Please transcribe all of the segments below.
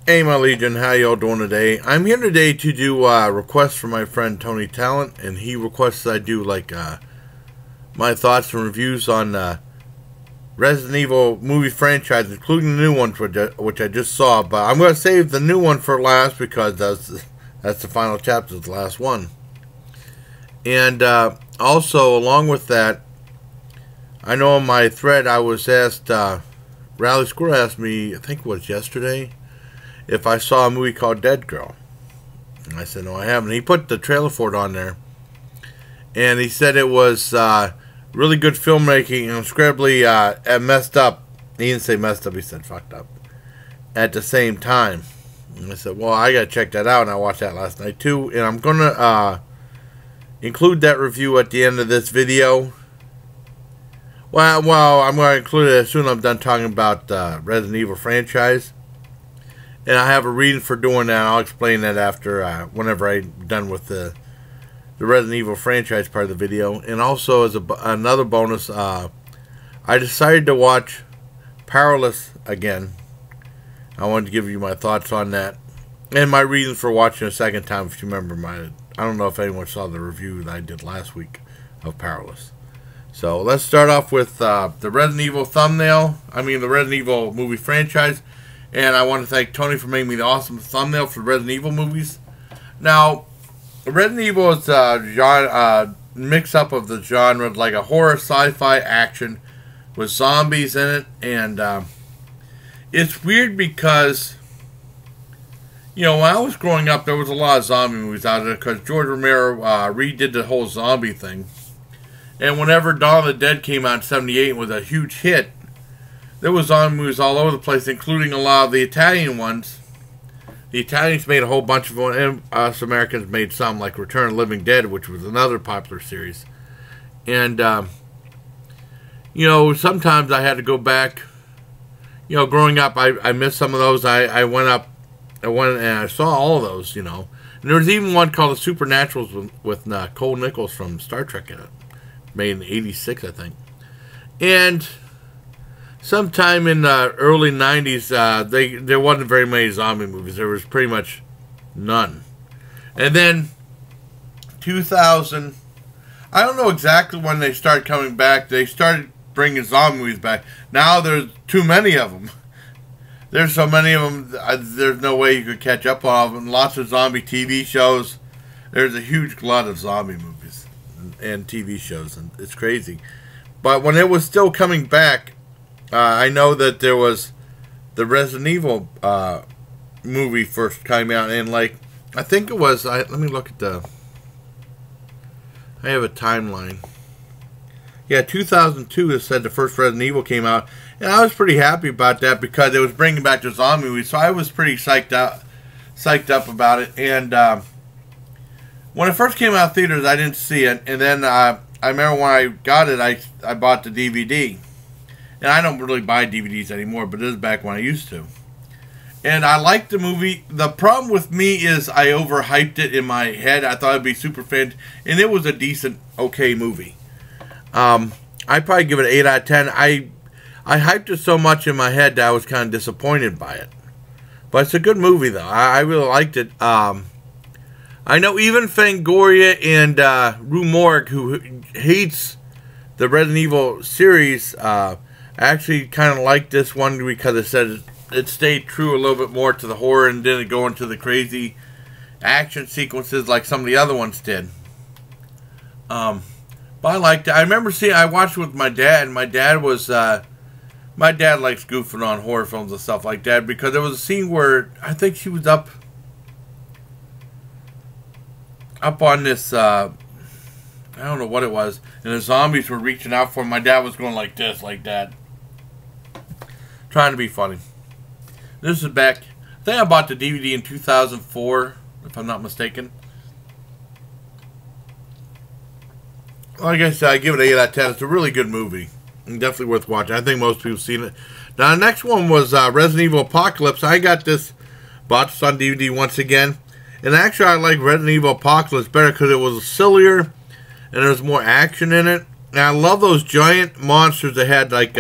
Hey my Legion, how y'all doing today? I'm here today to do a request from my friend Tony Talent, and he requests that I do like my thoughts and reviews on Resident Evil movie franchise, including the new ones which I just saw. But I'm going to save the new one for last because that's the final chapter, the last one. And also, along with that, I know in my thread I was asked, Rally Squirrel asked me, I think it was yesterday, if I saw a movie called Dead Girl. And I said, no, I haven't. He put the trailer for it on there. And he said it was really good filmmaking and incredibly messed up. He didn't say messed up, he said fucked up. At the same time. And I said, well, I got to check that out. And I watched that last night too. And I'm going to include that review at the end of this video. Well, I'm going to include it as soon as I'm done talking about the Resident Evil franchise. And I have a reason for doing that. I'll explain that after, whenever I'm done with the Resident Evil franchise part of the video. And also, as another bonus, I decided to watch Powerless again. I wanted to give you my thoughts on that. And my reasons for watching a second time, if you remember I don't know if anyone saw the review that I did last week of Powerless. So, let's start off with the Resident Evil the Resident Evil movie franchise. And I want to thank Tony for making me the awesome thumbnail for Resident Evil movies. Now, Resident Evil is a mix-up of the genre, like a horror, sci-fi, action with zombies in it. And it's weird because, you know, when I was growing up, there was a lot of zombie movies out there because George Romero redid the whole zombie thing. And whenever Dawn of the Dead came out in '78 and was a huge hit, there was zombie movies all over the place, including a lot of the Italian ones. The Italians made a whole bunch of them, and us Americans made some, like Return of the Living Dead, which was another popular series. And, you know, sometimes I had to go back. You know, growing up, I missed some of those. I went and I saw all of those, you know. And there was even one called The Supernaturals with Cole Nichols from Star Trek in it. Made in '86, I think. And sometime in the early 90s, there wasn't very many zombie movies. There was pretty much none. And then 2000, I don't know exactly when they started coming back. They started bringing zombie movies back. Now there's too many of them. There's so many of them, there's no way you could catch up on all of them. Lots of zombie TV shows. There's a huge glut of zombie movies and TV shows, and it's crazy. But when it was still coming back, I know that there was the Resident Evil movie first came out, and like I think it was. Let me look at I have a timeline. Yeah, 2002. It said the first Resident Evil came out, and I was pretty happy about that because it was bringing back the zombie movie. So I was pretty psyched up about it. And when it first came out in theaters, I didn't see it, and then I remember when I got it, I bought the DVD. And I don't really buy DVDs anymore, but it is back when I used to. And I liked the movie. The problem with me is I overhyped it in my head. I thought it'd be super fan, and it was a decent, okay movie. I'd probably give it an 8 out of 10. I hyped it so much in my head that I was kind of disappointed by it. But it's a good movie, though. I really liked it. I know even Fangoria and Rue Morgue, who hates the Resident Evil series, I actually kind of liked this one because it said it stayed true a little bit more to the horror and didn't go into the crazy action sequences like some of the other ones did. But I liked it. I remember I watched it with my dad, and my dad likes goofing on horror films and stuff like that because there was a scene where I think she was up on this, I don't know what it was, and the zombies were reaching out for him. My dad was going like this, like that. Trying to be funny. This is back, I think I bought the DVD in 2004, if I'm not mistaken. Like I said, I give it an 8 out of 10. It's a really good movie. And definitely worth watching. I think most people have seen it. Now, the next one was Resident Evil Apocalypse. I bought this on DVD once again. And actually, I like Resident Evil Apocalypse better because it was sillier and there was more action in it. And I love those giant monsters that had like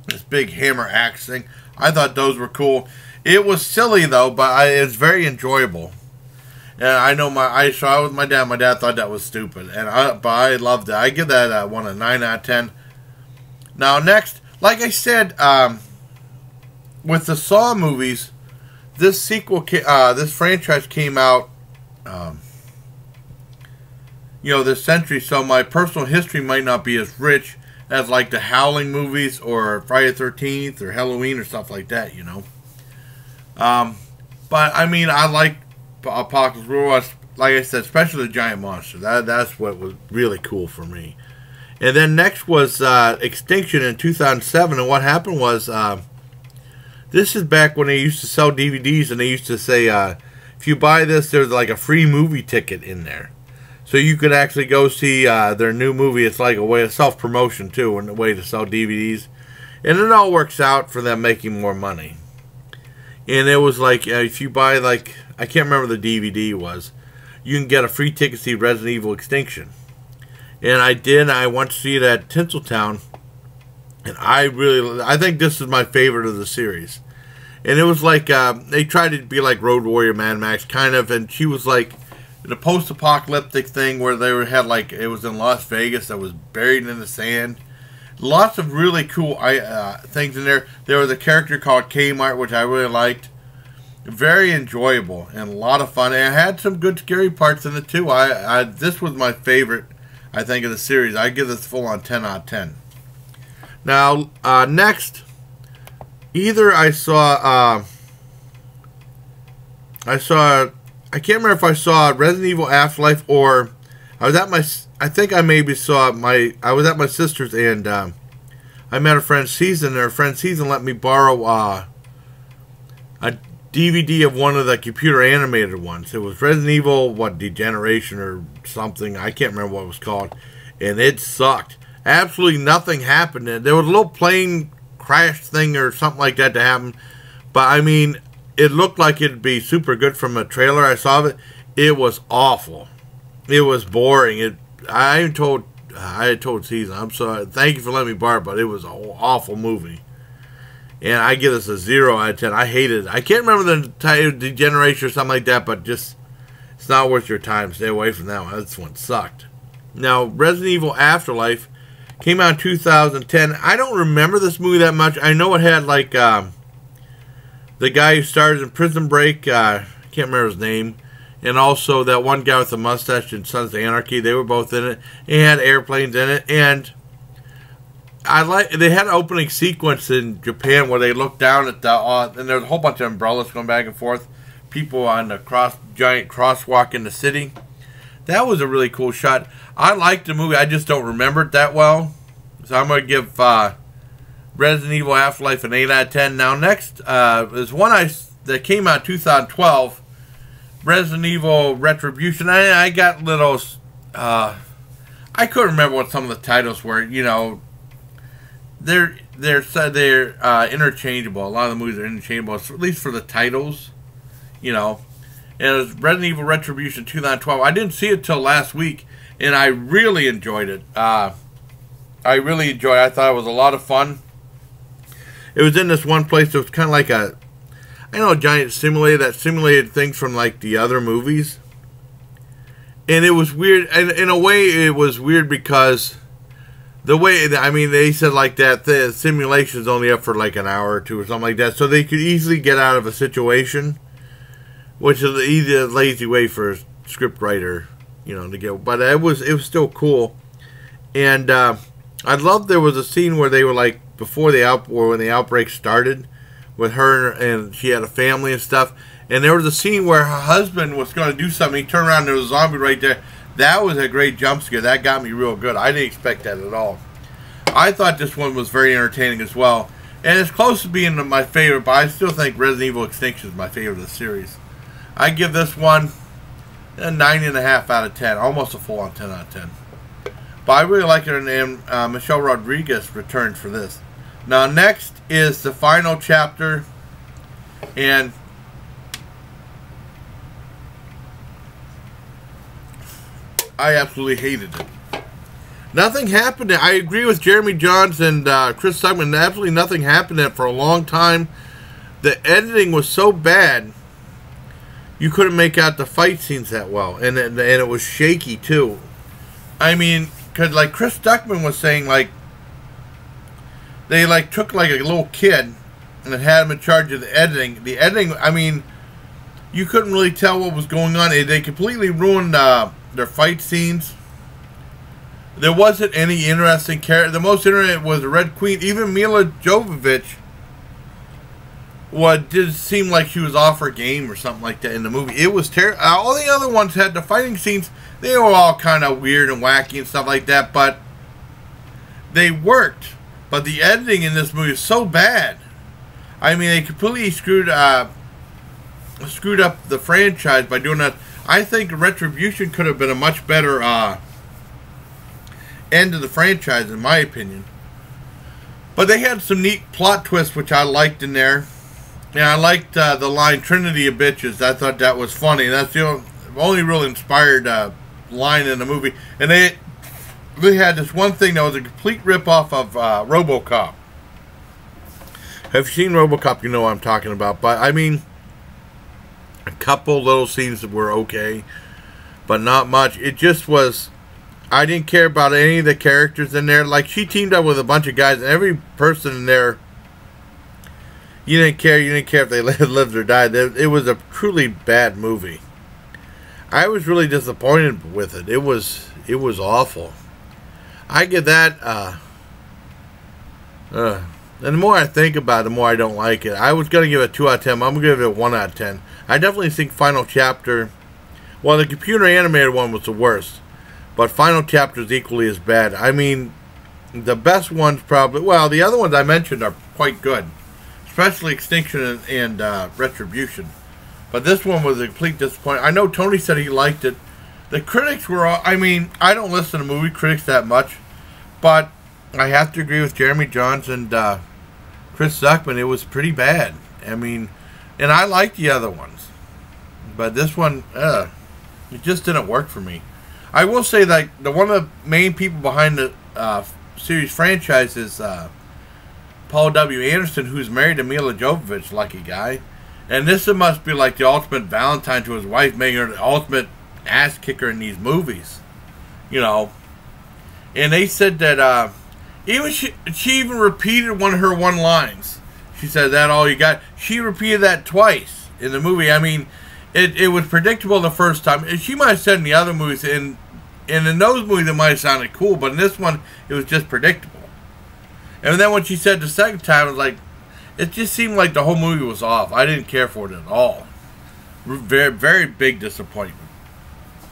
this big hammer axe thing. I thought those were cool. It was silly though, but it's very enjoyable. And I know I saw it with my dad. My dad thought that was stupid, but I loved it. I give that one a 9 out of 10. Now next, like I said, with the Saw movies, this this franchise came out, this century. So my personal history might not be as rich as like the Howling movies or Friday the 13th or Halloween or stuff like that. But I mean, I like Apocalypse World, like I said, especially the giant monster. That's what was really cool for me. And then next was Extinction in 2007, and what happened was, this is back when they used to sell DVDs, and they used to say, if you buy this, there's like a free movie ticket in there. So you could actually go see their new movie. It's like a way of self-promotion, too, and a way to sell DVDs. And it all works out for them making more money. And it was like, if you buy, like, I can't remember the DVD was, you can get a free ticket to see Resident Evil Extinction. And I did. I went to see it at Tinseltown. And I think this is my favorite of the series. And it was like, they tried to be like Road Warrior, Mad Max, kind of. And she was like, in a post-apocalyptic thing where they had like, it was in Las Vegas that was buried in the sand. Lots of really cool things in there. There was a character called Kmart, which I really liked. Very enjoyable and a lot of fun. And it had some good scary parts in it too. This was my favorite, I think, of the series. I give this full on 10 out of 10. Now, next, either I can't remember if I saw Resident Evil Afterlife or I was at I think I maybe saw I was at my sister's and I met a friend Season, and her friend Season let me borrow a DVD of one of the computer animated ones. It was Resident Evil, Degeneration or something. I can't remember what it was called. And it sucked. Absolutely nothing happened. There was a little plane crash thing or something like that to happen. But, I mean, it looked like it'd be super good from a trailer I saw of it. It was awful. It was boring. I had told Season, I'm sorry. Thank you for letting me borrow, but it was an awful movie. And I give this a 0 out of 10. I hated it. I can't remember the title, Degeneration or something like that, but just, it's not worth your time. Stay away from that one. This one sucked. Now, Resident Evil Afterlife came out in 2010. I don't remember this movie that much. I know it had, like, the guy who stars in Prison Break. I can't remember his name. And also that one guy with the mustache in Sons of Anarchy. They were both in it. It had airplanes in it. And they had an opening sequence in Japan where they looked down at and there's a whole bunch of umbrellas going back and forth. People on the giant crosswalk in the city. That was a really cool shot. I liked the movie. I just don't remember it that well. So I'm going to give Resident Evil Afterlife an 8 out of 10. Now next is one that came out in 2012. Resident Evil Retribution. I got little. I couldn't remember what some of the titles were. They're interchangeable. A lot of the movies are interchangeable, at least for the titles. And it was Resident Evil Retribution 2012. I didn't see it till last week, and I really enjoyed it. I thought it was a lot of fun. It was in this one place that was kind of like a giant simulator that simulated things from like the other movies. And it was weird. And in a way, it was weird because the way, they said like that the simulation is only up for like an hour or two or something like that. So they could easily get out of a situation, which is either a lazy way for a script writer, to get. But it was still cool. And I loved there was a scene where they were like, before when the outbreak started, with her, and she had a family and stuff, and there was a scene where her husband was going to do something. He turned around and there was a zombie right there. That was a great jump scare. That got me real good. I didn't expect that at all. I thought this one was very entertaining as well, and it's close to being my favorite, but I still think Resident Evil Extinction is my favorite of the series. I give this one a 9.5 out of 10, almost a full on 10 out of 10. But I really like it, and Michelle Rodriguez returned for this. Now, next is the final chapter, and I absolutely hated it. Nothing happened. I agree with Jeremy Jahns and Chris Stuckman. Absolutely nothing happened in it for a long time. The editing was so bad, you couldn't make out the fight scenes that well, and it was shaky too. I mean, because like Chris Stuckman was saying, like they like took like a little kid and had him in charge of the editing. The editing, I mean, you couldn't really tell what was going on. They completely ruined their fight scenes. There wasn't any interesting character. The most interesting was the Red Queen. Even Mila Jovovich did seem like she was off her game or something like that in the movie. It was terrible. All the other ones had the fighting scenes. They were all kind of weird and wacky and stuff like that, but they worked. But the editing in this movie is so bad. I mean, they completely screwed up the franchise by doing that. I think Retribution could have been a much better end of the franchise, in my opinion. But they had some neat plot twists, which I liked in there. And I liked the line, Trinity of Bitches. I thought that was funny. That's the only real inspired line in the movie. And they had this one thing that was a complete ripoff of RoboCop. If you've seen RoboCop, you know what I'm talking about. But, I mean, a couple little scenes that were okay, but not much. It just was... I didn't care about any of the characters in there. Like, she teamed up with a bunch of guys, and every person in there, you didn't care. You didn't care if they lived or died. It was a truly bad movie. I was really disappointed with it. It was awful. I give that, and the more I think about it, the more I don't like it. I was going to give it 2 out of 10. I'm going to give it 1 out of 10. I definitely think Final Chapter, well, the computer animated one was the worst. But Final Chapter is equally as bad. I mean, the best ones probably... Well, the other ones I mentioned are quite good. Especially Extinction and Retribution. But this one was a complete disappointment. I know Tony said he liked it. The critics were all... I mean, I don't listen to movie critics that much. But I have to agree with Jeremy Jahns and Chris Stuckman. It was pretty bad. I mean... And I liked the other ones. But this one... it just didn't work for me. I will say that one of the main people behind the series franchise is Paul W. Anderson, who's married to Mila Jovovich, lucky guy. And this must be like the ultimate Valentine to his wife, making her the ultimate ass kicker in these movies. You know. And they said that even she even repeated one of her lines. She said, "That all you got?" She repeated that twice in the movie. I mean, it was predictable the first time. She might have said in the other movies, and in those movies it might have sounded cool, but in this one it was just predictable. And then when she said the second time, it was like, it just seemed like the whole movie was off. I didn't care for it at all. Very, very big disappointment.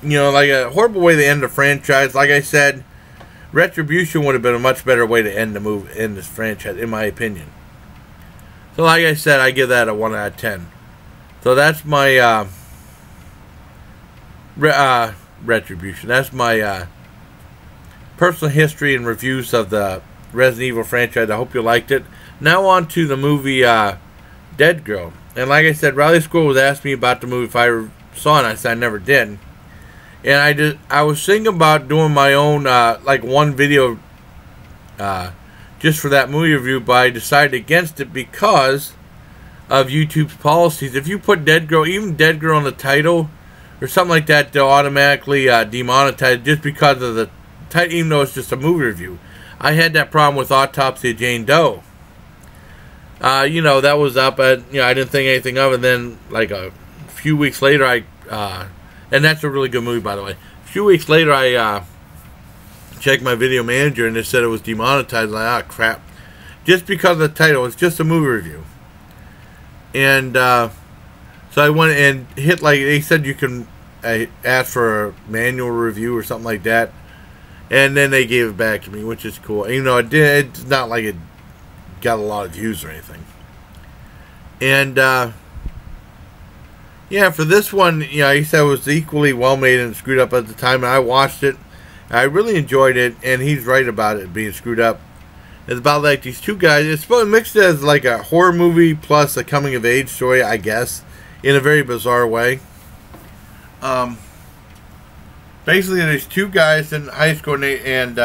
You know, like a horrible way to end the franchise. Like I said, Retribution would have been a much better way to end the movie in this franchise, in my opinion. So like I said, I give that a 1 out of 10. So that's my Retribution. That's my personal history and reviews of the Resident Evil franchise. I hope you liked it. Now on to the movie Dead Girl. And like I said, Riley Squirrel was asking me about the movie if I saw it. I said I never did. And I was thinking about doing my own like one video just for that movie review, but I decided against it because of YouTube's policies. If you put Dead Girl, even Dead Girl in the title or something like that, they'll automatically demonetize just because of the title, even though it's just a movie review. I had that problem with Autopsy of Jane Doe. You know, that was up at, you know, I didn't think anything of it. And then like a few weeks later, and that's a really good movie, by the way. A few weeks later, I checked my video manager and they said it was demonetized. Like, crap. Just because of the title, it's just a movie review. And so I went and hit, like, they said you can ask for a manual review or something like that. And then they gave it back to me, which is cool. You know, it's not like it got a lot of views or anything. And, yeah, for this one, you know, he said it was equally well made and screwed up at the time. And I watched it. I really enjoyed it. And he's right about it being screwed up. It's about like these two guys. It's mixed as like a horror movie plus a coming of age story, I guess, in a very bizarre way. Basically, there's two guys in high school, and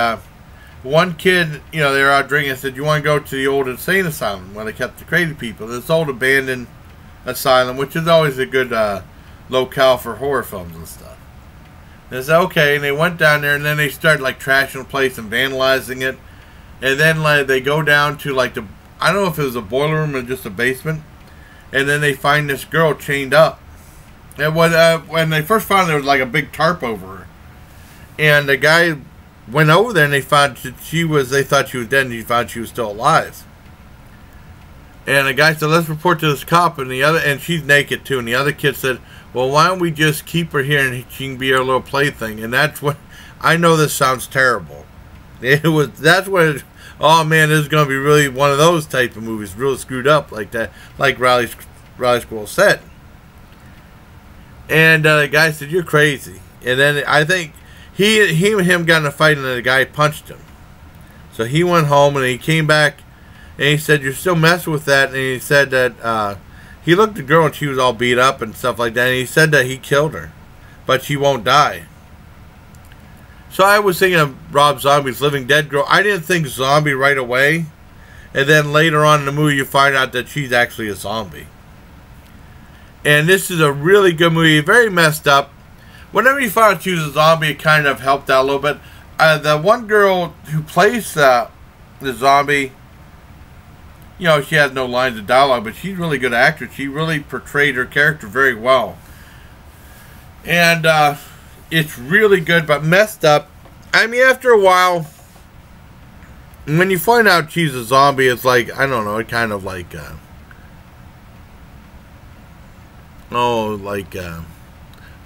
one kid, you know, they were out drinking and said, "You want to go to the old insane asylum where they kept the crazy people? This old abandoned asylum, which is always a good locale for horror films and stuff." And they said, "Okay," and they went down there, and then they started like trashing the place and vandalizing it. And then like they go down to like I don't know if it was a boiler room or just a basement, and then they find this girl chained up. And when they first found her, there was like a big tarp over her, and the guy went over there and they found that they thought she was dead, and he found she was still alive. And the guy said, "Let's report to this cop," and she's naked too. And the other kid said, "Well, why don't we just keep her here and she can be our little plaything?" And that's what I know. This sounds terrible. Oh man, this is going to be really one of those type of movies, really screwed up like that, like Riley Squirrel said. And the guy said, "You're crazy." And then I think he and him got in a fight, and the guy punched him. So he went home, and he came back, and he said, "You're still messing with that." And he said that he looked at the girl, and she was all beat up and stuff like that. And he said that he killed her, but she won't die. So I was thinking of Rob Zombie's Living Dead girl. I didn't think zombie right away. And then later on in the movie, you find out that she's actually a zombie. And this is a really good movie. Very messed up. Whenever you found out she was a zombie, it kind of helped out a little bit. The one girl who plays the zombie, you know, she has no lines of dialogue, but she's a really good actress. She really portrayed her character very well. And it's really good, but messed up. I mean, after a while, when you find out she's a zombie, it's like, I don't know, it kind of like,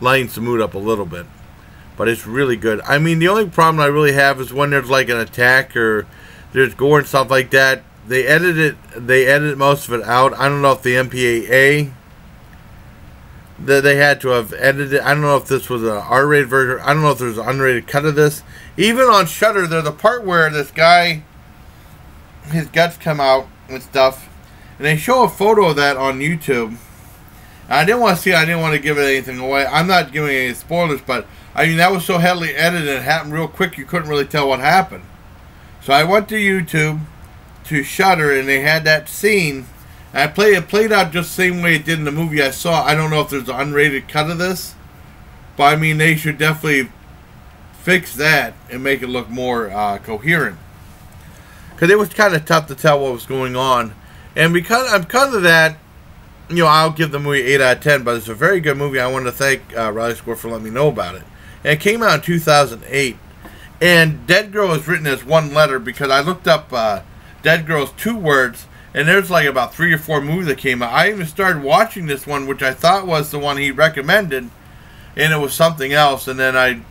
lightens the mood up a little bit. But it's really good. I mean, the only problem I really have is when there's like an attack or there's gore and stuff like that. They edit most of it out. I don't know if the MPAA that they had to have edited. I don't know if this was an R-rated version. I don't know if there's an unrated cut of this. Even on Shudder, there's a part where this guy, his guts come out and stuff, and they show a photo of that on YouTube. I didn't want to see it. I didn't want to give it anything away. I'm not giving any spoilers, but I mean, that was so heavily edited, it happened real quick, you couldn't really tell what happened. So I went to YouTube, to Shudder, and they had that scene. And it played out just the same way it did in the movie I saw. I don't know if there's an unrated cut of this, but I mean, they should definitely fix that and make it look more coherent. Because it was kind of tough to tell what was going on. And because of that, you know, I'll give the movie 8 out of 10, but it's a very good movie. I want to thank Riley Squirrel for letting me know about it. And it came out in 2008. And Dead Girl is written as one letter because I looked up Dead Girl's 2 words, and there's like about 3 or 4 movies that came out. I even started watching this one, which I thought was the one he recommended, and it was something else. And then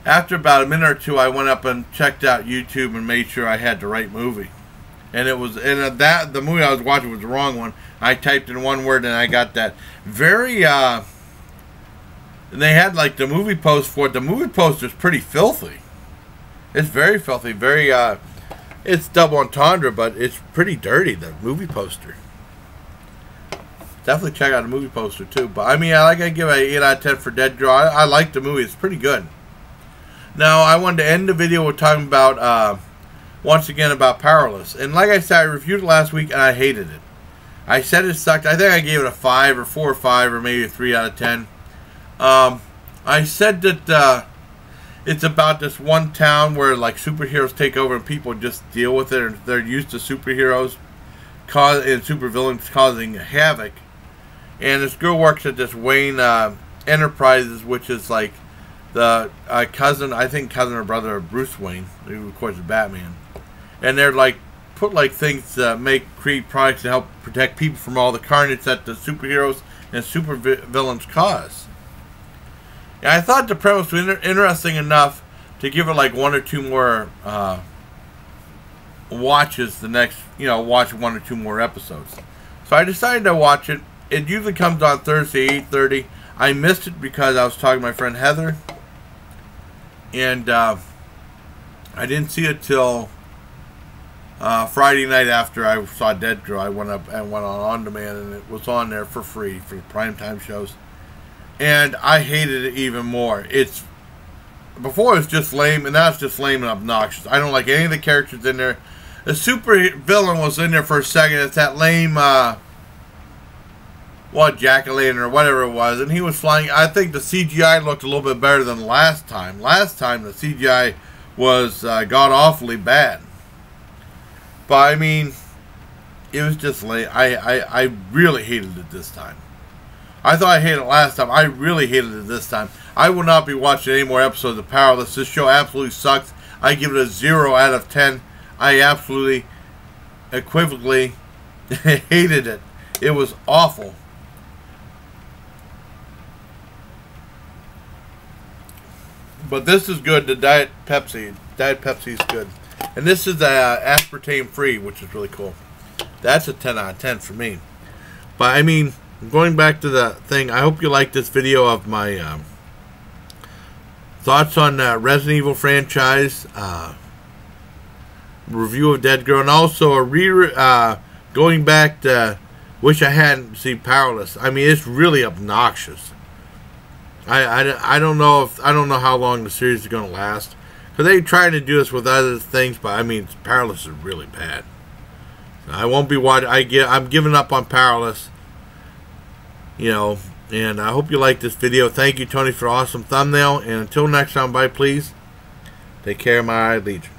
after about a minute or 2, I went up and checked out YouTube and made sure I had the right movie. And the movie I was watching was the wrong one. I typed in one word and I got that. Very, and they had like the movie post for it. The movie poster is pretty filthy. It's very filthy. Very, it's double entendre, but it's pretty dirty, the movie poster. Definitely check out the movie poster too. But I mean, I give it an 8 out of 10 for Dead Girl. I like the movie. It's pretty good. Now, I wanted to end the video with talking about, once again, about Powerless. And like I said, I reviewed it last week and I hated it. I said it sucked. I think I gave it a 5 or 4 or 5 or maybe a 3 out of 10. I said that it's about this one town where like superheroes take over and people just deal with it. And they're used to superheroes and supervillains causing havoc. And this girl works at this Wayne Enterprises, which is like the cousin or brother of Bruce Wayne, who of course is Batman. And they're like put like things to create products to help protect people from all the carnage that the superheroes and supervillains cause. And I thought the premise was interesting enough to give it like 1 or 2 more watches. Watch 1 or 2 more episodes. So I decided to watch it. It usually comes on Thursday, 8:30. I missed it because I was talking to my friend Heather, and I didn't see it till Friday night after I saw Dead Girl. I went up and went on demand, and it was on there for free for primetime shows. And I hated it even more. It's before it was just lame, and now it's just lame and obnoxious. I don't like any of the characters in there. The super villain was in there for a second. It's that lame, jack-o'-lantern or whatever it was, and he was flying. I think the CGI looked a little bit better than last time. Last time the CGI was god-awfully bad. But I mean, it was just lame. I really hated it this time. I thought I hated it last time. I really hated it this time. I will not be watching any more episodes of Powerless. This show absolutely sucks. I give it a 0 out of 10. I absolutely, equivocally hated it. It was awful. But this is good. The Diet Pepsi. Diet Pepsi is good. And this is aspartame free, which is really cool. That's a 10 out of 10 for me. But I mean, going back to the thing, I hope you like this video of my thoughts on Resident Evil franchise, review of Dead Girl, and also a going back to wish I hadn't seen Powerless. I mean, it's really obnoxious. I don't know how long the series is going to last, because they tried to do this with other things, but I mean, Powerless is really bad. So I won't be watching. I'm giving up on Powerless. You know, and I hope you like this video. Thank you, Tony, for an awesome thumbnail. And until next time, bye, please. Take care, my Legion.